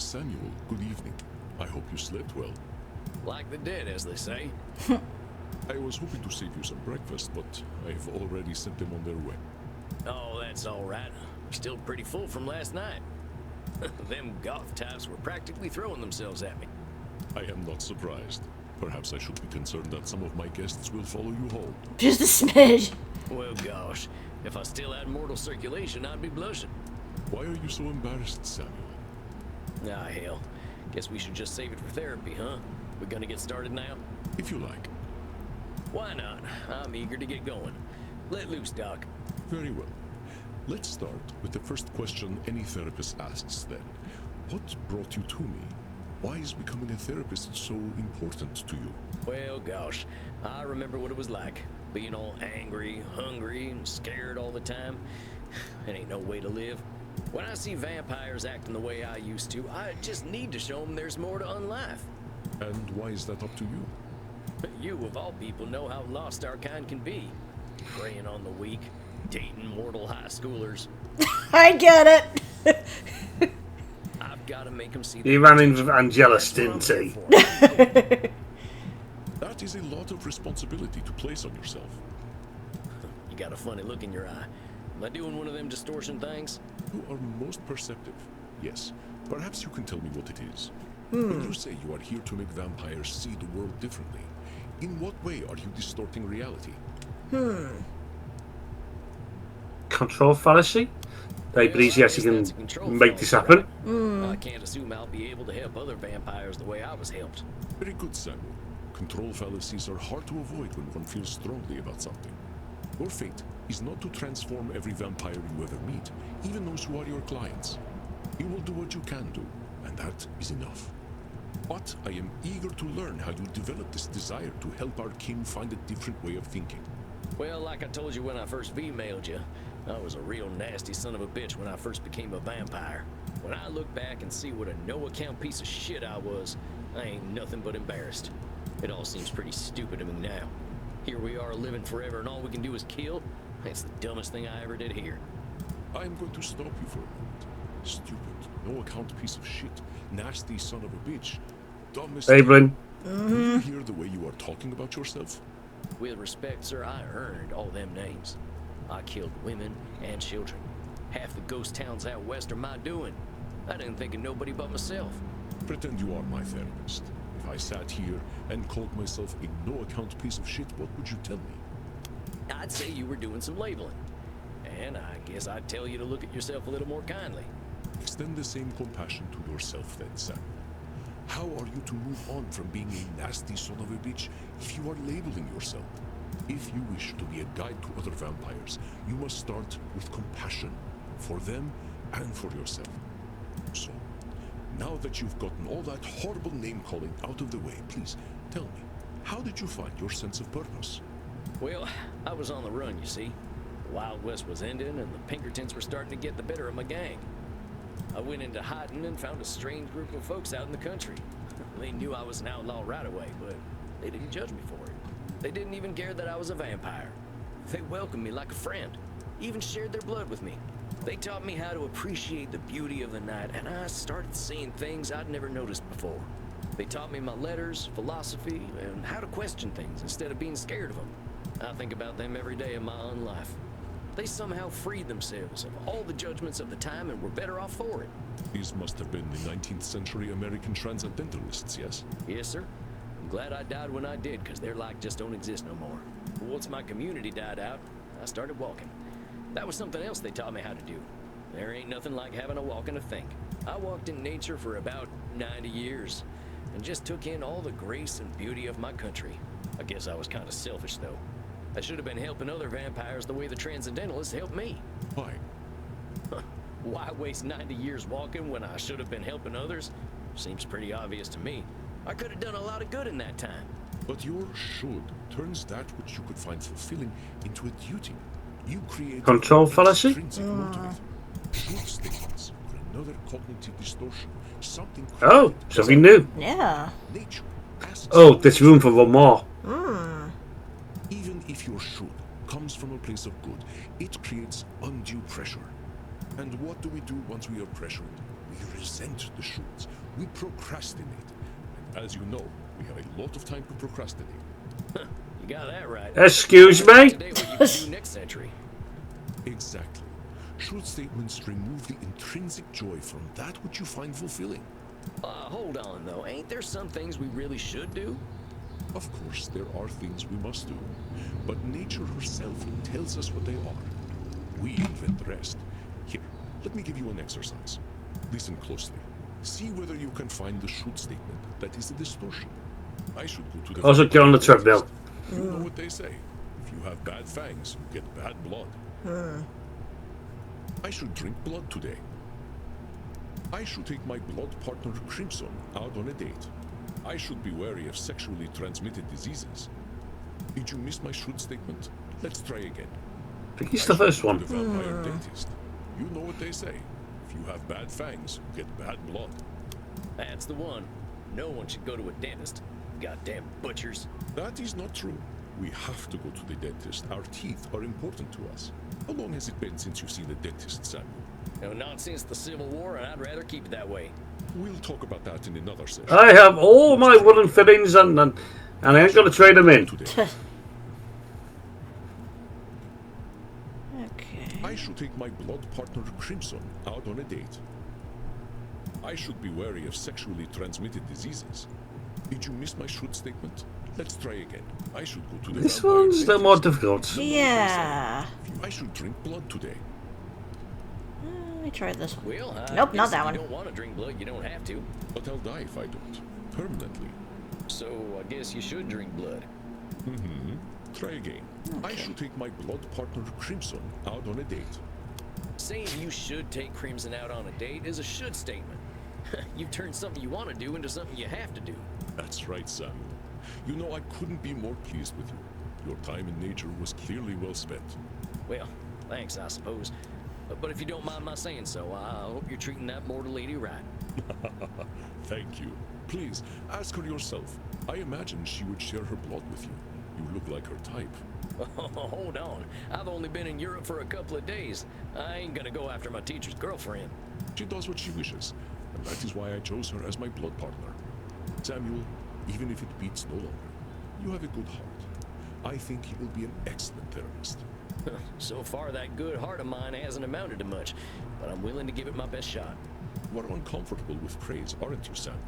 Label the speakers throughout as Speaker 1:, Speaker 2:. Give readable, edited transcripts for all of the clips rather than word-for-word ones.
Speaker 1: Samuel, good evening. I hope you slept well.
Speaker 2: Like the dead, as they say.
Speaker 1: I was hoping to save you some breakfast, but I've already sent them on their way.
Speaker 2: Oh, that's all right. Still pretty full from last night. Them goth types were practically throwing themselves at me.
Speaker 1: I am not surprised. Perhaps I should be concerned that some of my guests will follow you home.
Speaker 3: Just a smidge.
Speaker 2: Well, gosh, if I still had mortal circulation, I'd be blushing.
Speaker 1: Why are you so embarrassed, Samuel?
Speaker 2: Ah, hell. Guess we should just save it for therapy, huh? We're gonna get started now?
Speaker 1: If you like.
Speaker 2: Why not? I'm eager to get going. Let loose, Doc.
Speaker 1: Very well. Let's start with the first question any therapist asks then. What brought you to me? Why is becoming a therapist so important to you?
Speaker 2: Well, gosh, I remember what it was like. Being all angry, hungry, and scared all the time. It ain't no way to live. When I see vampires acting the way I used to, I just need to show them there's more to unlife.
Speaker 1: And why is that up to you?
Speaker 2: You, of all people, know how lost our kind can be. Preying on the weak, dating mortal high schoolers.
Speaker 3: I get it.
Speaker 2: I've got to make them see.
Speaker 4: He ran in with Angelus, didn't he?
Speaker 1: That is a lot of responsibility to place on yourself.
Speaker 2: You got a funny look in your eye. Am I doing one of them distortion things?
Speaker 1: You are most perceptive. Yes. Perhaps you can tell me what it is. When you say you are here to make vampires see the world differently, in what way are you distorting reality?
Speaker 4: Control fallacy? They believes yes, he can make this happen.
Speaker 2: I can't assume I'll be able to help other vampires the way I was helped.
Speaker 1: Very good, Samuel. Control fallacies are hard to avoid when one feels strongly about something. Your fate is not to transform every vampire you ever meet, even those who are your clients. You will do what you can do, and that is enough. But I am eager to learn how you developed this desire to help our king find a different way of thinking.
Speaker 2: Well, like I told you when I first female-ed you, I was a real nasty son of a bitch when I first became a vampire. When I look back and see what a no-account piece of shit I was, I ain't nothing but embarrassed. It all seems pretty stupid to me now. Here we are living forever and all we can do is kill? That's the dumbest thing I ever did here.
Speaker 1: I am going to stop you for a moment. Stupid, no-account piece of shit, nasty son of a bitch, dumbest...
Speaker 4: Ablin.
Speaker 1: Do you hear the way you are talking about yourself?
Speaker 2: With respect, sir, I earned all them names. I killed women and children. Half the ghost towns out west are my doing. I didn't think of nobody but myself.
Speaker 1: Pretend you are my therapist. If I sat here and called myself a no-account piece of shit, what would you tell me?
Speaker 2: I'd say you were doing some labeling. And I guess I'd tell you to look at yourself a little more kindly.
Speaker 1: Extend the same compassion to yourself then, Sam. How are you to move on from being a nasty son of a bitch if you are labeling yourself? If you wish to be a guide to other vampires, you must start with compassion for them and for yourself. So, now that you've gotten all that horrible name-calling out of the way, please tell me, how did you find your sense of purpose?
Speaker 2: Well, I was on the run, you see. The Wild West was ending and the Pinkertons were starting to get the better of my gang. I went into hiding and found a strange group of folks out in the country. They knew I was an outlaw right away, but they didn't judge me for it. They didn't even care that I was a vampire. They welcomed me like a friend, even shared their blood with me. They taught me how to appreciate the beauty of the night, and I started seeing things I'd never noticed before. They taught me my letters, philosophy, and how to question things instead of being scared of them. I think about them every day of my own life. They somehow freed themselves of all the judgments of the time and were better off for it.
Speaker 1: These must have been the 19th century American transcendentalists, yes?
Speaker 2: Yes, sir. I'm glad I died when I did, because their like just don't exist no more. Once my community died out, I started walking. That was something else they taught me how to do. There ain't nothing like having a walk and a think. I walked in nature for about 90 years, and just took in all the grace and beauty of my country. I guess I was kind of selfish, though. I should have been helping other vampires the way the Transcendentalists helped me.
Speaker 1: Why?
Speaker 2: Why waste 90 years walking when I should have been helping others? Seems pretty obvious to me. I could have done a lot of good in that time.
Speaker 1: But your should turns that which you could find fulfilling into a duty. You create
Speaker 4: Control fallacy?
Speaker 1: Intrinsic motive. Should statements are another cognitive distortion. Something
Speaker 4: Oh, something new.
Speaker 3: Yeah.
Speaker 1: Nature asks
Speaker 4: Oh, there's room for one more.
Speaker 1: Even if your should comes from a place of good, it creates undue pressure. And what do we do once we are pressured? We We resent the shoots. We procrastinate. And as you know, we have a lot of time to procrastinate.
Speaker 2: You got that right.
Speaker 4: Excuse me?
Speaker 2: Today what you can do next century.
Speaker 1: Exactly. Should statements remove the intrinsic joy from that which you find fulfilling?
Speaker 2: Hold on though. Ain't there some things we really should do?
Speaker 1: Of course, there are things we must do, but nature herself tells us what they are. We invent the rest. Here, let me give you an exercise. Listen closely. See whether you can find the should statement that is a distortion. I should go to the...
Speaker 4: I was get on the treadmill.
Speaker 1: You know what they say. If you have bad fangs, you get bad blood. I should drink blood today. I should take my blood partner Crimson out on a date. I should be wary of sexually transmitted diseases. Did you miss my should statement? Let's try again.
Speaker 4: I think it's the first one.
Speaker 1: The vampire dentist. You know what they say. If you have bad fangs, you get bad blood.
Speaker 2: That's the one. No one should go to a dentist. Goddamn butchers.
Speaker 1: That is not true. We have to go to the dentist. Our teeth are important to us. How long has it been since you've seen a dentist, Samuel?
Speaker 2: No, not since the Civil War, and I'd rather keep it that way.
Speaker 1: We'll talk about that in another session.
Speaker 4: I have all my wooden fittings and I ain't gonna trade them in.
Speaker 1: Today.
Speaker 3: Okay.
Speaker 1: I should take my blood partner Crimson out on a date. I should be wary of sexually transmitted diseases. Did you miss my should statement? Let's try again. I should go to the
Speaker 4: This
Speaker 1: vampire
Speaker 4: one's the
Speaker 1: dentist.
Speaker 4: more difficult.
Speaker 3: Yeah.
Speaker 1: I should drink blood today.
Speaker 3: Let me try this one.
Speaker 2: Well,
Speaker 3: Nope, not
Speaker 2: guess
Speaker 3: that
Speaker 2: if
Speaker 3: one.
Speaker 2: you don't want to drink blood, you don't have to.
Speaker 1: But I'll die if I don't. Permanently.
Speaker 2: So I guess you should drink blood.
Speaker 1: Try again. I should take my blood partner Crimson out on a date.
Speaker 2: Saying you should take Crimson out on a date is a should statement. You've turned something you want to do into something you have to do.
Speaker 1: That's right, Samuel. You know, I couldn't be more pleased with you. Your time in nature was clearly well spent.
Speaker 2: Well, thanks, I suppose. But if you don't mind my saying so, I hope you're treating that mortal lady right.
Speaker 1: Thank you. Please, ask her yourself. I imagine she would share her blood with you. You look like her type.
Speaker 2: Hold on. I've only been in Europe for a couple of days. I ain't gonna go after my teacher's girlfriend.
Speaker 1: She does what she wishes, and that is why I chose her as my blood partner. Samuel, even if it beats no longer, you have a good heart. I think you will be an excellent therapist.
Speaker 2: So far, that good heart of mine hasn't amounted to much, but I'm willing to give it my best shot.
Speaker 1: You are uncomfortable with praise, aren't you, Samuel?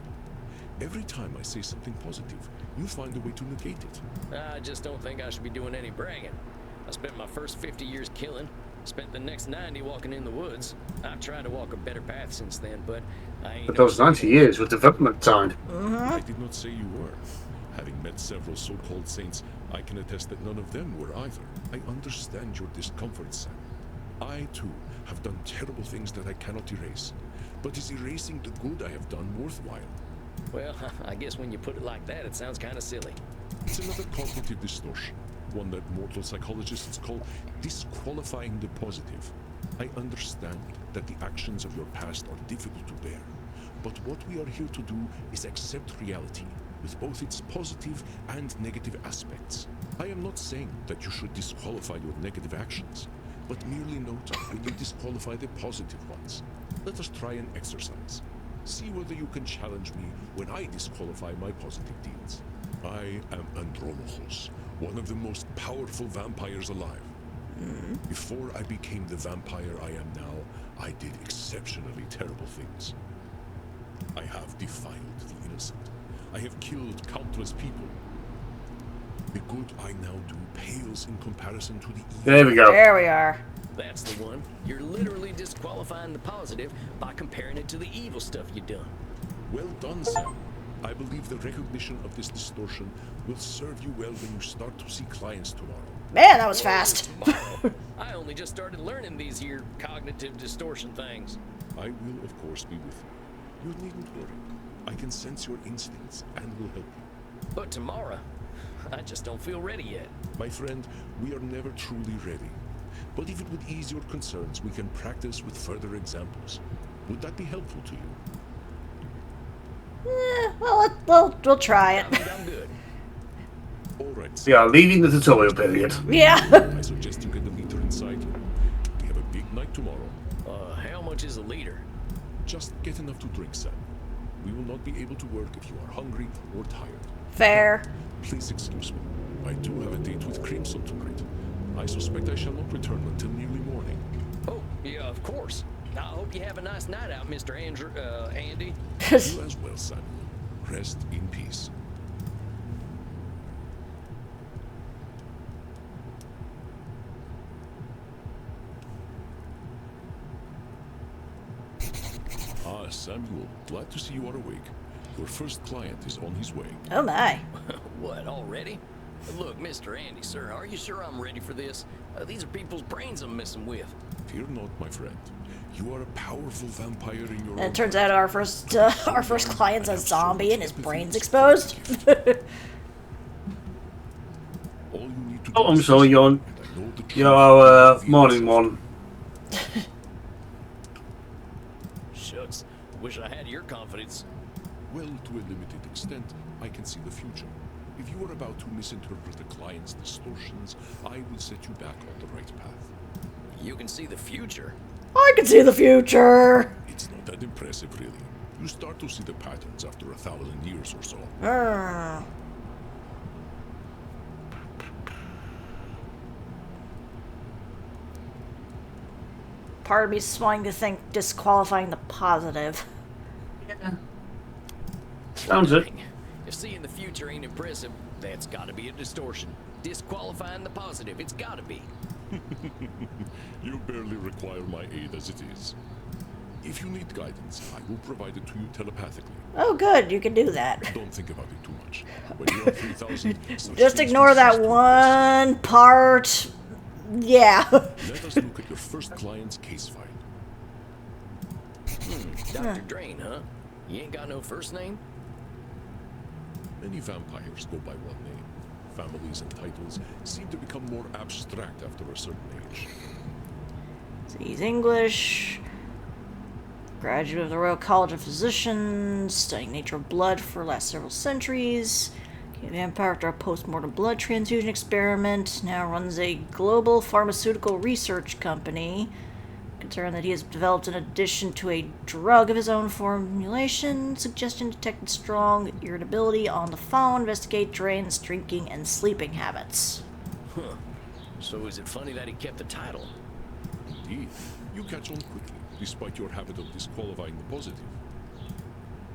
Speaker 1: Every time I say something positive, you find a way to negate it.
Speaker 2: I just don't think I should be doing any bragging. I spent my first 50 years killing, spent the next 90 walking in the woods. I've tried to walk a better path since then, but I ain't...
Speaker 4: But those 90 years with development time.
Speaker 1: I did not say you were. Having met several so-called saints, I can attest that none of them were either. I understand your discomfort, Sam. I, too, have done terrible things that I cannot erase. But is erasing the good I have done worthwhile?
Speaker 2: Well, I guess when you put it like that, it sounds kind of silly.
Speaker 1: It's another cognitive distortion, one that mortal psychologists call disqualifying the positive. I understand that the actions of your past are difficult to bear, but what we are here to do is accept reality, with both its positive and negative aspects. I am not saying that you should disqualify your negative actions, but merely note when you disqualify the positive ones. Let us try an exercise. See whether you can challenge me when I disqualify my positive deeds. I am Andromakhos, one of the most powerful vampires alive. Before I became the vampire I am now, I did exceptionally terrible things. I have defiled the innocent. I have killed countless people. The good I now do pales in comparison to the evil.
Speaker 4: There we go.
Speaker 3: There we are.
Speaker 2: That's the one. You're literally disqualifying the positive by comparing it to the evil stuff you've done.
Speaker 1: Well done, Sam. I believe the recognition of this distortion will serve you well when you start to see clients tomorrow.
Speaker 3: Man, that was fast.
Speaker 2: Tomorrow. I only just started learning these here cognitive distortion things.
Speaker 1: I will, of course, be with you. You needn't worry. I can sense your instincts and will help you.
Speaker 2: But tomorrow, I just don't feel ready yet.
Speaker 1: My friend, we are never truly ready. But if it would ease your concerns, we can practice with further examples. Would that be helpful to you?
Speaker 3: Well, we'll try it.
Speaker 2: I'm good.
Speaker 1: All right.
Speaker 4: We are leaving the tutorial period.
Speaker 3: Yeah.
Speaker 1: I suggest you get the meter inside you. We have a big night tomorrow.
Speaker 2: How much is a liter?
Speaker 1: Just get enough to drink, Sam. We will not be able to work if you are hungry or tired.
Speaker 3: Fair.
Speaker 1: Please excuse me. I do have a date with Crimson tonight. I suspect I shall not return until nearly morning.
Speaker 2: Oh, yeah, of course. I hope you have a nice night out, Mr. Andy.
Speaker 1: You as well, Samuel. Rest in peace. Ah, Samuel, glad to see you are awake. Your first client is on his way.
Speaker 3: Oh my.
Speaker 2: What, already? Look, Mr. Andy, sir, are you sure I'm ready for this? These are people's brains I'm messing with.
Speaker 1: Fear not, my friend. You are a powerful vampire in your
Speaker 3: And
Speaker 1: own
Speaker 3: it turns
Speaker 1: right.
Speaker 3: out our first client's a zombie and his brain's exposed.
Speaker 1: All you need to
Speaker 4: Oh,
Speaker 1: do
Speaker 4: I'm
Speaker 1: is
Speaker 4: sorry,
Speaker 1: listen,
Speaker 4: Jon.
Speaker 1: and I know the truth
Speaker 4: Your
Speaker 1: will reveal
Speaker 4: morning
Speaker 1: itself.
Speaker 4: one.
Speaker 2: Shucks, wish I had your confidence.
Speaker 1: Well, to a limited extent, I can see the future. If you are about to misinterpret the client's distortions, I will set you back on the right path.
Speaker 2: You can see the future.
Speaker 3: I can see the future.
Speaker 1: It's not that impressive, really. You start to see the patterns after 1,000 years or so.
Speaker 3: Urgh. Part of me's wanting to think disqualifying the positive.
Speaker 4: Sounds it.
Speaker 2: If seeing the future ain't impressive, that's gotta be a distortion. Disqualifying the positive, it's gotta be.
Speaker 1: You barely require my aid as it is. If you need guidance, I will provide it to you telepathically.
Speaker 3: Oh, good, you can do that.
Speaker 1: Don't think about it too much. When you are 3,000, such
Speaker 3: Just
Speaker 1: things
Speaker 3: ignore
Speaker 1: will
Speaker 3: that
Speaker 1: cease to impress.
Speaker 3: one part. Yeah.
Speaker 1: Let us look at your first client's case file.
Speaker 2: Dr. Drain, huh? You ain't got no first name?
Speaker 1: Many vampires go by one name. Families and titles seem to become more abstract after a certain age.
Speaker 3: So he's English. Graduate of the Royal College of Physicians, studying nature of blood for the last several centuries. Became a vampire after a post-mortem blood transfusion experiment. Now runs a global pharmaceutical research company. Concerned that he has developed an addition to a drug of his own formulation. Suggestion detected strong irritability on the phone. Investigate Drain's drinking and sleeping habits.
Speaker 2: Huh. So is it funny that he kept the title?
Speaker 1: Indeed, you catch on quickly, despite your habit of disqualifying the positive.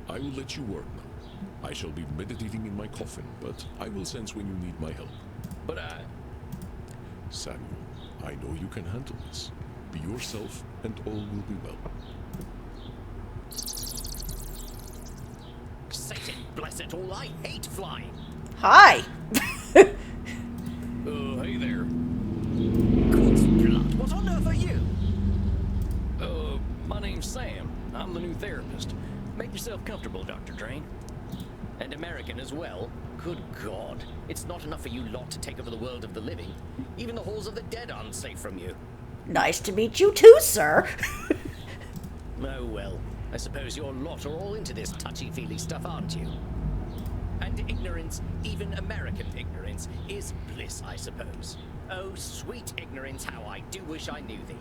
Speaker 1: I will let you work now. I shall be meditating in my coffin, but I will sense when you need my help.
Speaker 2: But
Speaker 1: Samuel, I know you can handle this. Be yourself, and all will be well.
Speaker 2: Satan bless it all, I hate flying.
Speaker 3: Hi!
Speaker 2: Hey there. Good blood, what on earth are you? My name's Sam. I'm the new therapist. Make yourself comfortable, Dr. Drain. And American as well. Good God. It's not enough for you lot to take over the world of the living. Even the halls of the dead aren't safe from you.
Speaker 3: Nice to meet you too, sir.
Speaker 2: Oh well, I suppose your lot are all into this touchy-feely stuff, aren't you? And ignorance, even American ignorance, is bliss, I suppose. Oh, sweet ignorance, how I do wish I knew thee.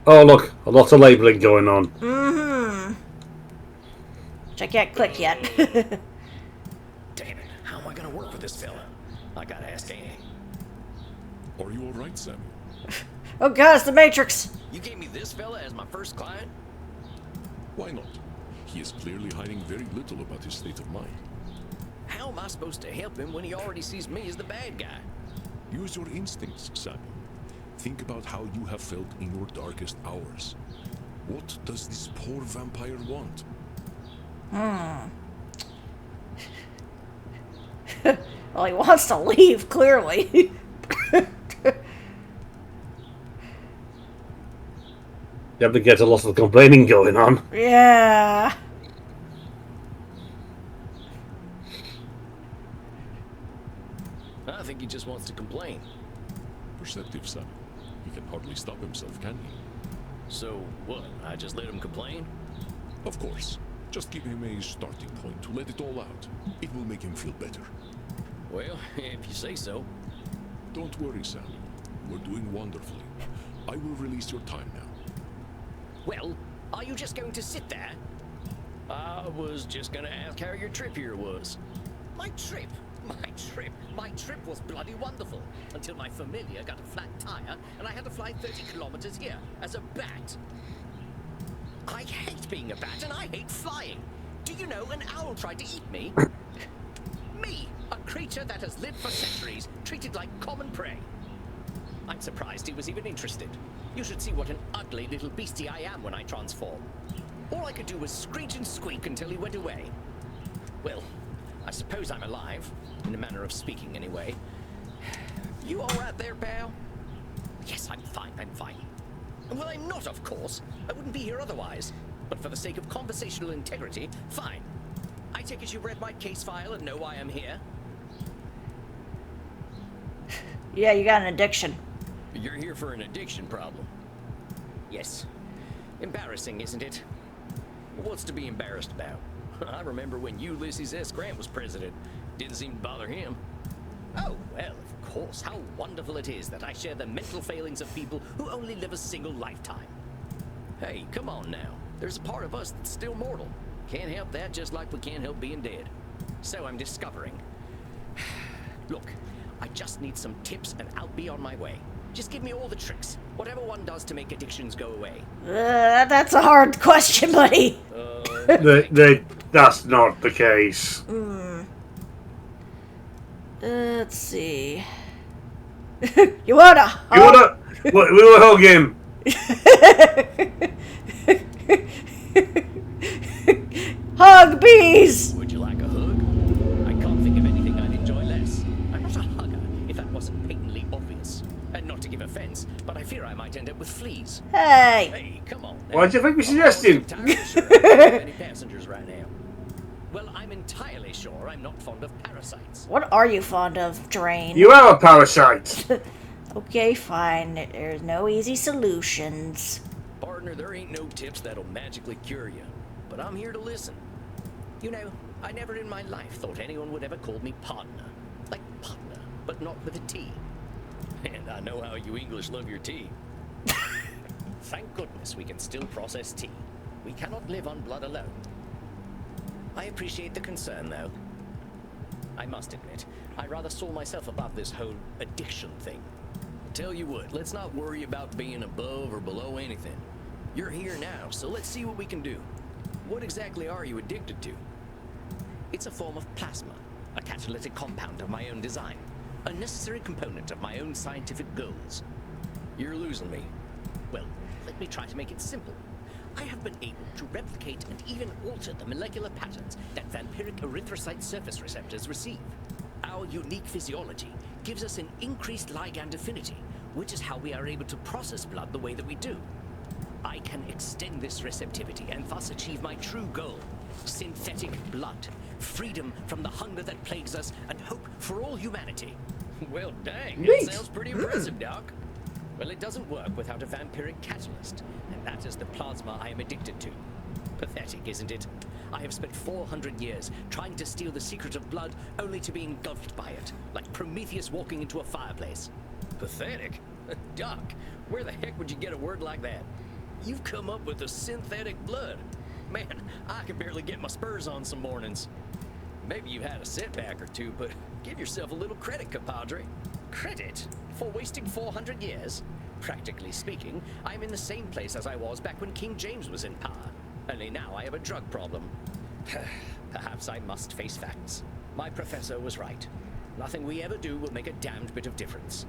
Speaker 4: Oh, look, a lot of labelling going on.
Speaker 3: Mm-hmm. Which I can't click yet.
Speaker 2: Damn it, how am I gonna work with this fella? I gotta ask Annie.
Speaker 1: Are you all right, Samuel?
Speaker 3: Oh god, it's the Matrix!
Speaker 2: You gave me this fella as my first client?
Speaker 1: Why not? He is clearly hiding very little about his state of mind.
Speaker 2: How am I supposed to help him when he already sees me as the bad guy?
Speaker 1: Use your instincts, Samuel. Think about how you have felt in your darkest hours. What does this poor vampire want?
Speaker 3: Well, he wants to leave, clearly.
Speaker 4: You have to get a lot of complaining going on.
Speaker 3: Yeah.
Speaker 2: I think he just wants to complain.
Speaker 1: Perceptive, Samuel. He can hardly stop himself, can he?
Speaker 2: So, what? I just let him complain?
Speaker 1: Of course. Just give him a starting point to let it all out. It will make him feel better.
Speaker 2: Well, if you say so.
Speaker 1: Don't worry, Samuel. You are doing wonderfully. I will release your time now.
Speaker 2: Well, Are you just going to sit there? I was just gonna ask how your trip here was. My trip? My trip was bloody wonderful. Until my familiar got a flat tire and I had to fly 30 kilometers here as a bat. I hate being a bat and I hate flying. Do you know an owl tried to eat me? Me, a creature that has lived for centuries, treated like common prey. I'm surprised he was even interested. You should see what an ugly little beastie I am when I transform. All I could do was screech and squeak until he went away. Well, I suppose I'm alive, in a manner of speaking anyway. You all right there, pal? Yes, I'm fine. Well, I'm not, of course. I wouldn't be here otherwise. But for the sake of conversational integrity, fine. I take it you read my case file and know why I'm here?
Speaker 3: Yeah, you got an addiction.
Speaker 2: You're here for an addiction problem. Yes. Embarrassing, isn't it? What's to be embarrassed about? I remember when Ulysses S. Grant was president. Didn't seem to bother him. Oh, well, of course. How wonderful it is that I share the mental failings of people who only live a single lifetime. Hey, come on now. There's a part of us that's still mortal. Can't help that, just like we can't help being dead. So I'm discovering. Look, I just need some tips and I'll be on my way. Just give me all the tricks. Whatever one does to make addictions go away.
Speaker 3: That's a hard question, buddy.
Speaker 4: That's not the case.
Speaker 3: Let's see. You wanna
Speaker 4: We will hug him.
Speaker 3: hug bees?
Speaker 2: Would you like a hug? I can't think of anything I'd enjoy less. I'm not a hugger, if that wasn't patently obvious. And not to give offense, but I fear I might end up with fleas.
Speaker 3: Hey.
Speaker 2: Hey, come on.
Speaker 4: Why do you think we're suggesting?
Speaker 2: Any passengers right now? Well, I'm entirely sure I'm not fond of parasites.
Speaker 3: What are you fond of, Drain?
Speaker 4: You are a parasite.
Speaker 3: Okay, fine. There's no easy solutions.
Speaker 2: Partner, there ain't no tips that'll magically cure you. But I'm here to listen. You know, I never in my life thought anyone would ever call me partner. Like partner, but not with a T. And I know how you English love your tea. Thank goodness we can still process tea. We cannot live on blood alone. I appreciate the concern, though. I must admit, I rather saw myself above this whole addiction thing. Tell you what, let's not worry about being above or below anything. You're here now, so let's see what we can do. What exactly are you addicted to? It's a form of plasma, a catalytic compound of my own design, a necessary component of my own scientific goals. You're losing me. Well, let me try to make it simple. I have been able to replicate and even alter the molecular patterns that vampiric erythrocyte surface receptors receive. Our unique physiology gives us an increased ligand affinity, which is how we are able to process blood the way that we do. I can extend this receptivity and thus achieve my true goal: synthetic blood, freedom from the hunger that plagues us, and hope for all humanity. Well, dang, it sounds pretty impressive, Doc. Well, it doesn't work without a vampiric catalyst, and that is the plasma I am addicted to. Pathetic, isn't it? I have spent 400 years trying to steal the secret of blood, only to be engulfed by it, like Prometheus walking into a fireplace. Pathetic? Doc, where the heck would you get a word like that? You've come up with the synthetic blood. Man, I can barely get my spurs on some mornings. Maybe you had a setback or two, but give yourself a little credit, compadre. Credit? For wasting 400 years? Practically speaking, I'm in the same place as I was back when King James was in power. Only now I have a drug problem. Perhaps I must face facts. My professor was right. Nothing we ever do will make a damned bit of difference.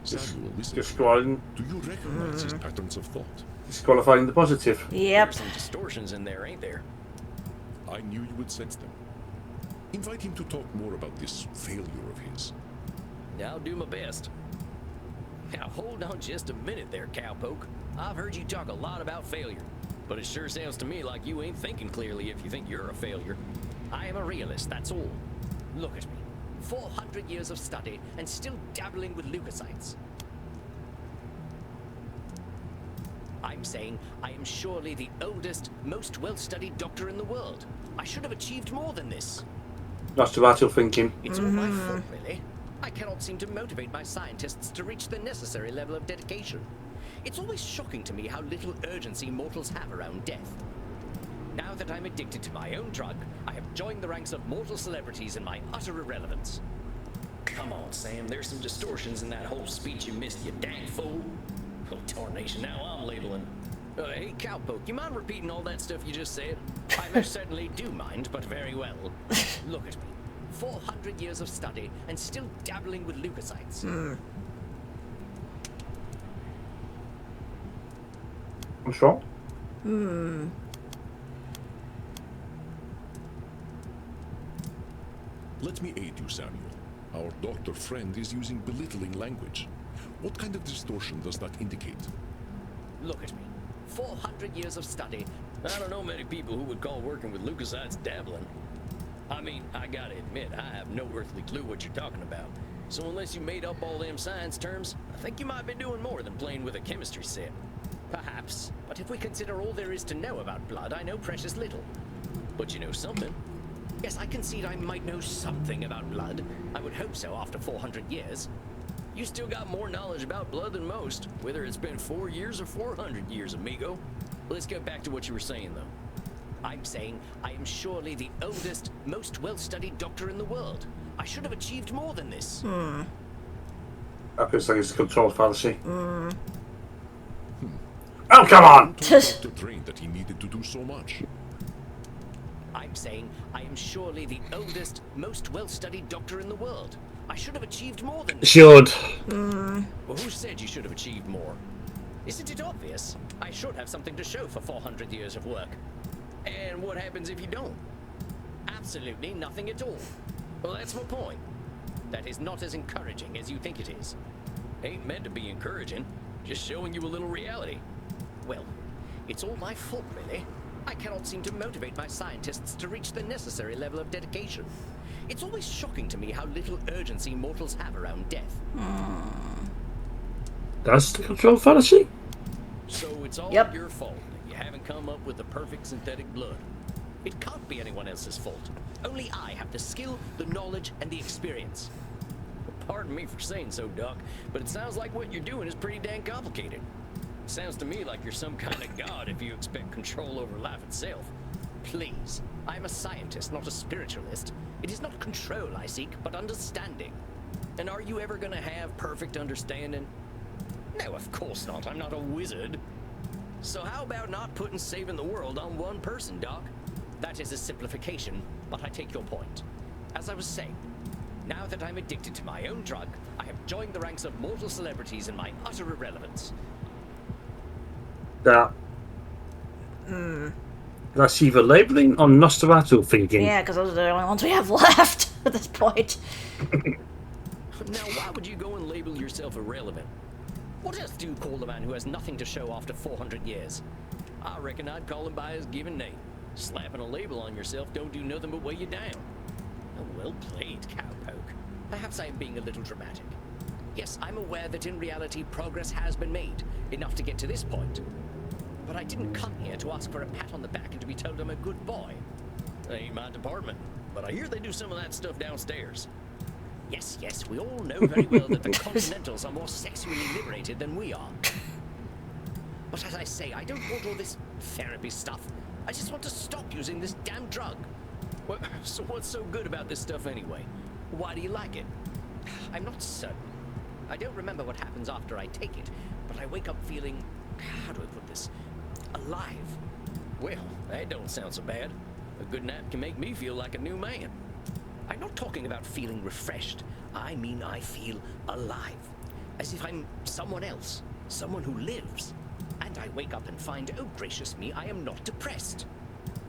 Speaker 1: Samuel, listen.
Speaker 4: Just go on.
Speaker 1: Do you recognize his patterns of thought?
Speaker 4: Disqualifying the positive.
Speaker 3: Yep.
Speaker 2: There's some distortions in there, ain't there?
Speaker 1: I knew you would sense them. Invite him to talk more about this failure of his.
Speaker 2: I'll do my best. Now, hold on just a minute there, cowpoke. I've heard you talk a lot about failure, but it sure sounds to me like you ain't thinking clearly if you think you're a failure. I am a realist, that's all. Look at me. 400 years of study and still dabbling with leukocytes. I'm saying I am surely the oldest, most well-studied doctor in the world. I should have achieved more than this.
Speaker 4: That's lateral thinking.
Speaker 2: It's all my fault, really. I cannot seem to motivate my scientists to reach the necessary level of dedication.
Speaker 5: It's always shocking to me how little urgency mortals have around death. Now that I'm addicted to my own drug, I have joined the ranks of mortal celebrities in my utter irrelevance.
Speaker 2: Come on, Sam, there's some distortions in that whole speech you missed, you dang fool. Oh, tarnation, now I'm labeling. Hey, Cowpoke, you mind repeating all that stuff you just said?
Speaker 5: I most certainly do mind, but very well. Look at me. 400 years of study and still dabbling with leukocytes.
Speaker 4: What's wrong?
Speaker 1: Let me aid you, Samuel. Our doctor friend is using belittling language. What kind of distortion does that indicate?
Speaker 5: Look at me. 400 years of study.
Speaker 2: I don't know many people who would call working with leukocytes dabbling. I mean, I gotta admit, I have no earthly clue what you're talking about. So unless you made up all them science terms, I think you might be doing more than playing with a chemistry set.
Speaker 5: Perhaps, but if we consider all there is to know about blood, I know precious little.
Speaker 2: But you know something.
Speaker 5: Yes, I concede I might know something about blood. I would hope so after 400 years.
Speaker 2: You still got more knowledge about blood than most, whether it's been 4 years or 400 years, amigo. Let's get back to what you were saying, though.
Speaker 5: I'm saying I am surely the oldest, most well-studied doctor in the world. I should have achieved more than this.
Speaker 4: That feels like it's a control fallacy. Oh, come on!
Speaker 1: Dr. Drain that he needed to do so much.
Speaker 5: I'm saying I am surely the oldest, most well-studied doctor in the world. I should have achieved more than this.
Speaker 4: Should.
Speaker 2: Well, who said you should have achieved more?
Speaker 5: Isn't it obvious? I should have something to show for 400 years of work.
Speaker 2: And what happens if you don't?
Speaker 5: Absolutely nothing at all.
Speaker 2: Well, that's my point.
Speaker 5: That is not as encouraging as you think it is.
Speaker 2: Ain't meant to be encouraging, just showing you a little reality.
Speaker 5: Well, it's all my fault, really. I cannot seem to motivate my scientists to reach the necessary level of dedication. It's always shocking to me how little urgency mortals have around death.
Speaker 4: That's the control fallacy?
Speaker 2: So it's all
Speaker 3: Yep.
Speaker 2: your fault that you haven't come up with the perfect synthetic blood.
Speaker 5: It can't be anyone else's fault. Only I have the skill, the knowledge, and the experience.
Speaker 2: Pardon me for saying so, Doc, but it sounds like what you're doing is pretty dang complicated. It sounds to me like you're some kind of god if you expect control over life itself.
Speaker 5: Please, I'm a scientist, not a spiritualist. It is not control I seek, but understanding.
Speaker 2: And are you ever gonna have perfect understanding?
Speaker 5: No, of course not. I'm not a wizard.
Speaker 2: So how about not putting saving the world on one person, Doc?
Speaker 5: That is a simplification, but I take your point. As I was saying, now that I'm addicted to my own drug, I have joined the ranks of mortal celebrities in my utter irrelevance.
Speaker 4: That's either labeling or Nosferatu thinking.
Speaker 3: Yeah, because those are the only ones we have left at this point.
Speaker 2: Now, why would you go and label yourself irrelevant?
Speaker 5: What else do you call the man who has nothing to show after 400 years?
Speaker 2: I reckon I'd call him by his given name. Slapping a label on yourself don't do nothing but weigh you down.
Speaker 5: Oh, well played, Cowpoke. Perhaps I am being a little dramatic. Yes, I'm aware that in reality progress has been made, enough to get to this point. But I didn't come here to ask for a pat on the back and to be told I'm a good boy.
Speaker 2: That ain't my department, but I hear they do some of that stuff downstairs.
Speaker 5: Yes, yes, we all know very well that the Continentals are more sexually liberated than we are. But as I say, I don't want all this therapy stuff. I just want to stop using this damn drug.
Speaker 2: So what's so good about this stuff anyway? Why do you like it?
Speaker 5: I'm not certain. I don't remember what happens after I take it, but I wake up feeling, how do I put this, alive.
Speaker 2: Well, that don't sound so bad. A good nap can make me feel like a new man.
Speaker 5: I'm not talking about feeling refreshed. I mean I feel alive. As if I'm someone else. Someone who lives. And I wake up and find, oh gracious me, I am not depressed.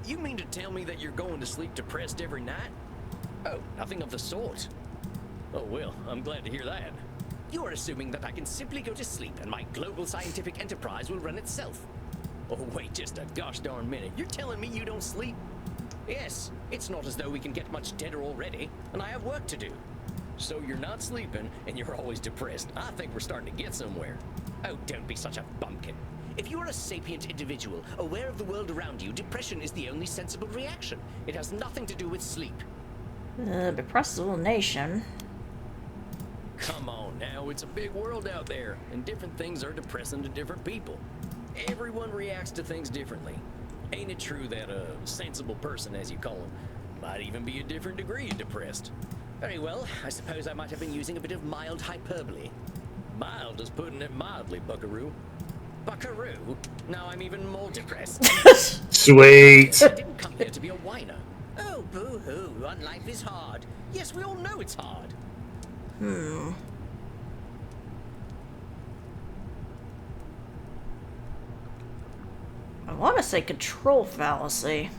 Speaker 2: You mean to tell me that you're going to sleep depressed every night?
Speaker 5: Oh, nothing of the sort.
Speaker 2: Oh well, I'm glad to hear that.
Speaker 5: You are assuming that I can simply go to sleep and my global scientific enterprise will run itself.
Speaker 2: Oh wait just a gosh darn minute. You're telling me you don't sleep?
Speaker 5: Yes, it's not as though we can get much deader already, and I have work to do.
Speaker 2: So you're not sleeping, and you're always depressed. I think we're starting to get somewhere.
Speaker 5: Oh, don't be such a bumpkin. If you are a sapient individual, aware of the world around you, depression is the only sensible reaction. It has nothing to do with sleep.
Speaker 3: Depressed little nation.
Speaker 2: Come on now, it's a big world out there, and different things are depressing to different people. Everyone reacts to things differently. Ain't it true that a sensible person, as you call them, might even be a different degree of depressed?
Speaker 5: Very well, I suppose I might have been using a bit of mild hyperbole.
Speaker 2: Mild is putting it mildly, buckaroo.
Speaker 5: Buckaroo? Now I'm even more depressed.
Speaker 4: Sweet.
Speaker 5: I didn't come here to be a whiner. Oh, boo-hoo, life is hard. Yes, we all know it's hard.
Speaker 3: I want to say control fallacy.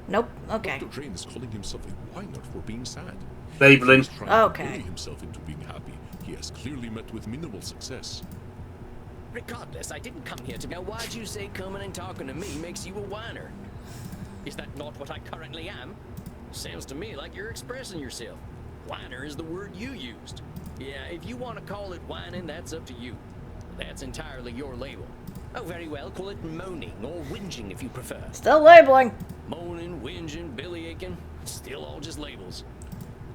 Speaker 3: Nope. Okay.
Speaker 1: Dr. Drain is calling himself a whiner for being sad.
Speaker 4: Labeling.
Speaker 1: He's trying
Speaker 3: Okay.
Speaker 1: to bully himself into being happy. He has clearly met with minimal success.
Speaker 5: Regardless, I didn't come here to be...
Speaker 2: Now, why'd you say coming and talking to me makes you a whiner?
Speaker 5: Is that not what I currently am?
Speaker 2: Sounds to me like you're expressing yourself. Whiner is the word you used. Yeah, if you want to call it whining, that's up to you. That's entirely your label.
Speaker 5: Oh, very well, call it moaning or whinging if you prefer.
Speaker 3: Still labeling.
Speaker 2: Moaning, whinging, belly aching, still all just labels.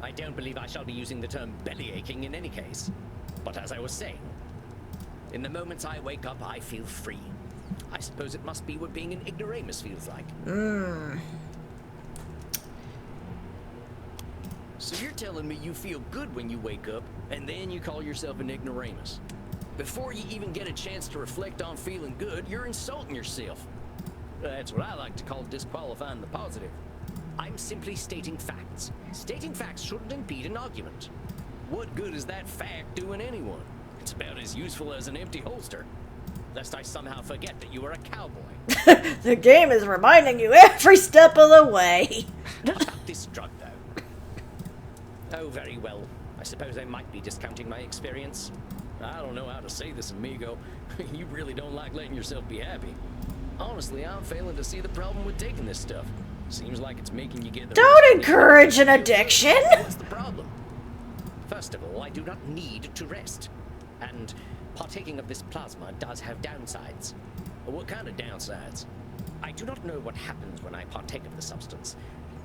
Speaker 5: I don't believe I shall be using the term belly aching in any case. But as I was saying, in the moments I wake up, I feel free. I suppose it must be what being an ignoramus feels like.
Speaker 2: So you're telling me you feel good when you wake up, and then you call yourself an ignoramus. Before you even get a chance to reflect on feeling good, you're insulting yourself. That's what I like to call disqualifying the positive.
Speaker 5: I'm simply stating facts. Stating facts shouldn't impede an argument.
Speaker 2: What good is that fact doing anyone? It's about as useful as an empty holster.
Speaker 5: Lest I somehow forget that you are a cowboy.
Speaker 3: The game is reminding you every step of the way.
Speaker 5: About this drug, though. Oh, very well. I suppose I might be discounting my experience.
Speaker 2: I don't know how to say this, amigo. You really don't like letting yourself be happy. Honestly, I'm failing to see the problem with taking this stuff. Seems like it's making you get the...
Speaker 3: Don't encourage an addiction.
Speaker 2: What's the problem?
Speaker 5: First of all, I do not need to rest. And partaking of this plasma does have downsides.
Speaker 2: What kind of downsides?
Speaker 5: I do not know what happens when I partake of the substance.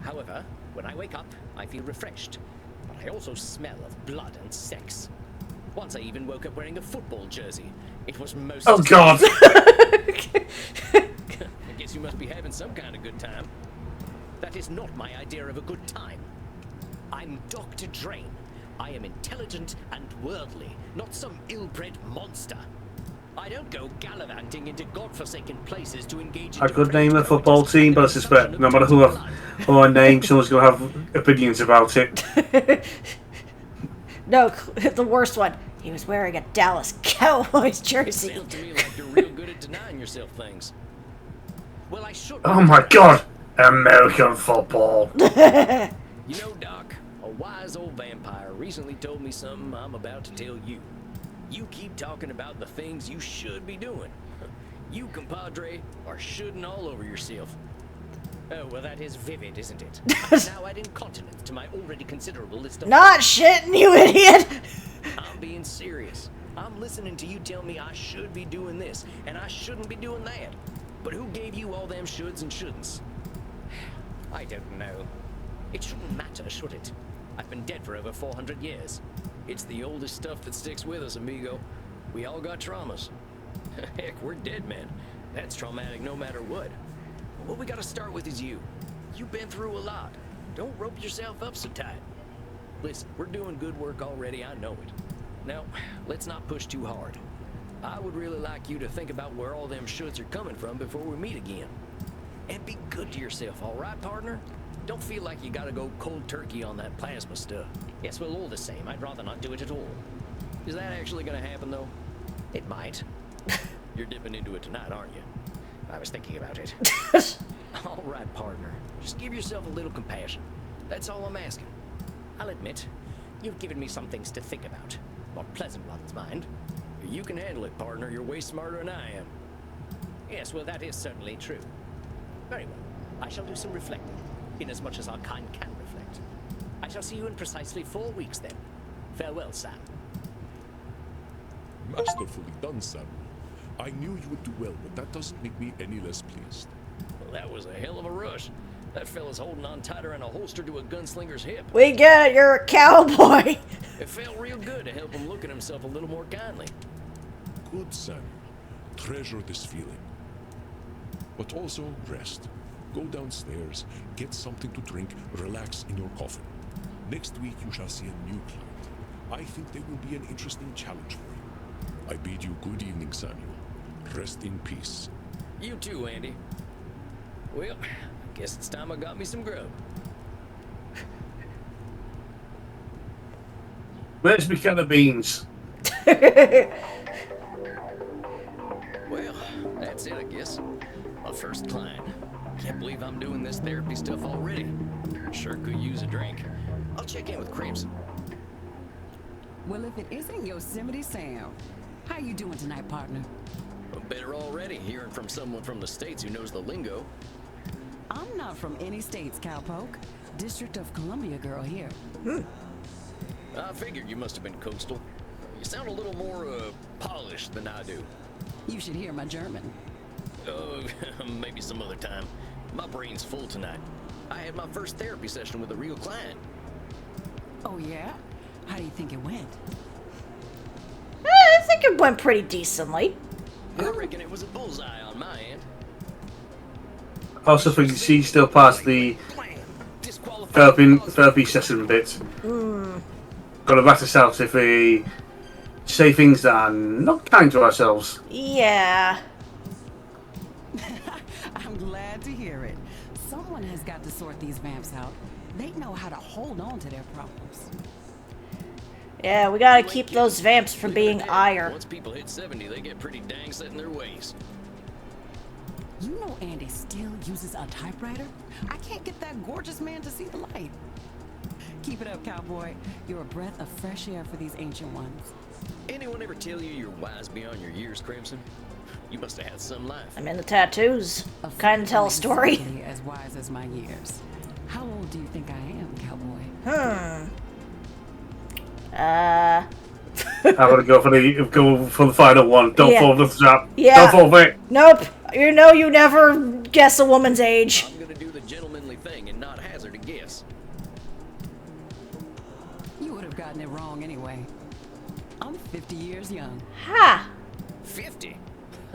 Speaker 5: However, when I wake up, I feel refreshed. But I also smell of blood and sex. Once I even woke up wearing a football jersey. It was most...
Speaker 4: Oh God.
Speaker 2: I guess you must be having some kind of good time.
Speaker 5: That is not my idea of a good time. I'm Dr. Drain. I am intelligent and worldly, not some ill-bred monster. I don't go gallivanting into godforsaken places to engage in...
Speaker 4: I could name a football team, but I suspect no matter who I name, someone's going to have opinions about it.
Speaker 3: No, the worst one. He was wearing a Dallas Cowboys jersey.
Speaker 2: Sounds to me like you're real good at denying yourself things.
Speaker 5: Well, I should...
Speaker 4: Oh my God. American football.
Speaker 2: You know, Doc, a wise old vampire recently told me something I'm about to tell you. You keep talking about the things you should be doing. You, compadre, are shoulding all over yourself.
Speaker 5: Oh, well, that is vivid, isn't it? Now add incontinence to my already considerable list of...
Speaker 3: Not shitting, you idiot.
Speaker 2: I'm being serious. I'm listening to you tell me I should be doing this, and I shouldn't be doing that. But who gave you all them shoulds and shouldn'ts?
Speaker 5: I don't know. It shouldn't matter, should it? I've been dead for over 400 years.
Speaker 2: It's the oldest stuff that sticks with us, amigo. We all got traumas. Heck, we're dead men. That's traumatic no matter what. What we gotta start with is you. You've been through a lot. Don't rope yourself up so tight. Listen, we're doing good work already, I know it. Now, let's not push too hard. I would really like you to think about where all them shoulds are coming from before we meet again. And be good to yourself, all right, partner? Don't feel like you gotta go cold turkey on that plasma stuff.
Speaker 5: Yes, well, all the same, I'd rather not do it at all.
Speaker 2: Is that actually gonna happen, though?
Speaker 5: It might.
Speaker 2: You're dipping into it tonight, aren't you?
Speaker 5: I was thinking about it.
Speaker 2: All right, partner. Just give yourself a little compassion. That's all I'm asking.
Speaker 5: I'll admit, you've given me some things to think about. Not pleasant ones, mind.
Speaker 2: You can handle it, partner. You're way smarter than I am.
Speaker 5: Yes, well, that is certainly true. Very well. I shall do some reflecting, inasmuch as our kind can reflect. I shall see you in precisely 4 weeks, then. Farewell, Sam.
Speaker 1: Masterfully done, Sam. I knew you would do well, but that doesn't make me any less pleased.
Speaker 2: Well, that was a hell of a rush. That fella's holding on tighter than a holster to a gunslinger's hip.
Speaker 3: We get it, you're a cowboy.
Speaker 2: It felt real good to help him look at himself a little more kindly.
Speaker 1: Good, Sam. Treasure this feeling. But also rest. Go downstairs, get something to drink, relax in your coffin. Next week you shall see a new client. I think they will be an interesting challenge for you. I bid you good evening, Samuel. Rest in peace.
Speaker 2: You too, Andy. Well, I guess it's time I got me some grub.
Speaker 4: Where's my can of beans?
Speaker 2: Well, that's it, I guess. My first client. Can't believe I'm doing this therapy stuff already. Sure could use a drink. I'll check in with Crimson.
Speaker 6: Well, if it isn't Yosemite Sam, how you doing tonight, partner?
Speaker 2: I'm better already, hearing from someone from the States who knows the lingo.
Speaker 6: I'm not from any states, cowpoke. District of Columbia girl here.
Speaker 2: I figured you must have been coastal. You sound a little more, polished than I do.
Speaker 6: You should hear my German.
Speaker 2: Maybe some other time. My brain's full tonight. I had my first therapy session with a real client.
Speaker 6: Oh, yeah? How do you think it went?
Speaker 3: I think it went pretty decently.
Speaker 2: I reckon it was a bullseye on my end.
Speaker 4: I also think she's still past the therapy session bit. Got to back ourselves if we say things that are not kind to ourselves.
Speaker 3: Yeah.
Speaker 6: I'm glad to hear it. Someone has got to sort these vamps out. They know how to hold on to their problems.
Speaker 3: Yeah, we gotta keep those vamps from being ire.
Speaker 2: Once people hit 70, they get pretty dang set in their ways.
Speaker 6: You know Andy still uses a typewriter? I can't get that gorgeous man to see the light. Keep it up, cowboy. You're a breath of fresh air for these ancient ones.
Speaker 2: Anyone ever tell you you're wise beyond your years, Crimson? You must have had some life.
Speaker 3: I mean, the tattoos kind of tell a story.
Speaker 6: Exactly as wise as my years. How old do you think I am, cowboy?
Speaker 4: I'm gonna go for the final one. Don't
Speaker 3: Yeah.
Speaker 4: fall for the trap.
Speaker 3: Yeah.
Speaker 4: Don't fall for it.
Speaker 3: Nope. You know you never guess a woman's age.
Speaker 2: I'm gonna do the gentlemanly thing and not hazard a guess.
Speaker 6: You would have gotten it wrong anyway. I'm 50 years young.
Speaker 3: Ha!
Speaker 2: 50.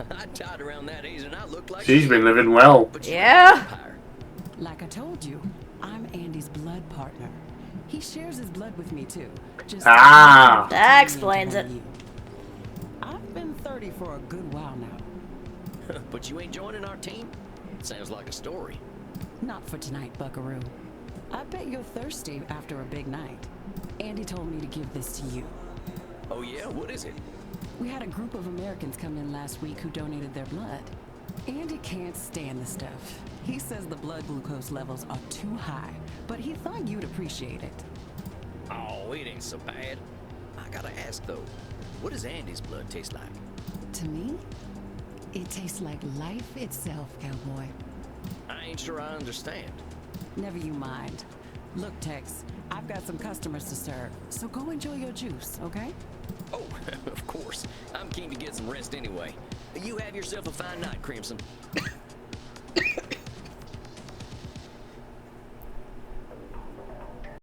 Speaker 2: I died around that age and I look like
Speaker 4: She's been living well.
Speaker 2: But you're
Speaker 3: Yeah.
Speaker 2: a vampire.
Speaker 6: Like I told you, I'm Andy's blood partner. He shares his blood with me too. Just
Speaker 4: Ah.
Speaker 3: That explains it.
Speaker 6: I've been 30 for a good while now.
Speaker 2: But you ain't joining our team? Sounds like a story.
Speaker 6: Not for tonight, buckaroo. I bet you're thirsty after a big night. Andy told me to give this to you.
Speaker 2: Oh yeah? What is it?
Speaker 6: We had a group of Americans come in last week who donated their blood. Andy can't stand the stuff. He says the blood glucose levels are too high, but he thought you'd appreciate it.
Speaker 2: Oh, it ain't so bad. I gotta ask though, what does Andy's blood taste like?
Speaker 6: To me, it tastes like life itself, cowboy.
Speaker 2: I ain't sure I understand.
Speaker 6: Never you mind. Look, Tex, I've got some customers to serve, so go enjoy your juice, okay?
Speaker 2: Oh, of course. I'm keen to get some rest anyway. You have yourself a fine night, Crimson.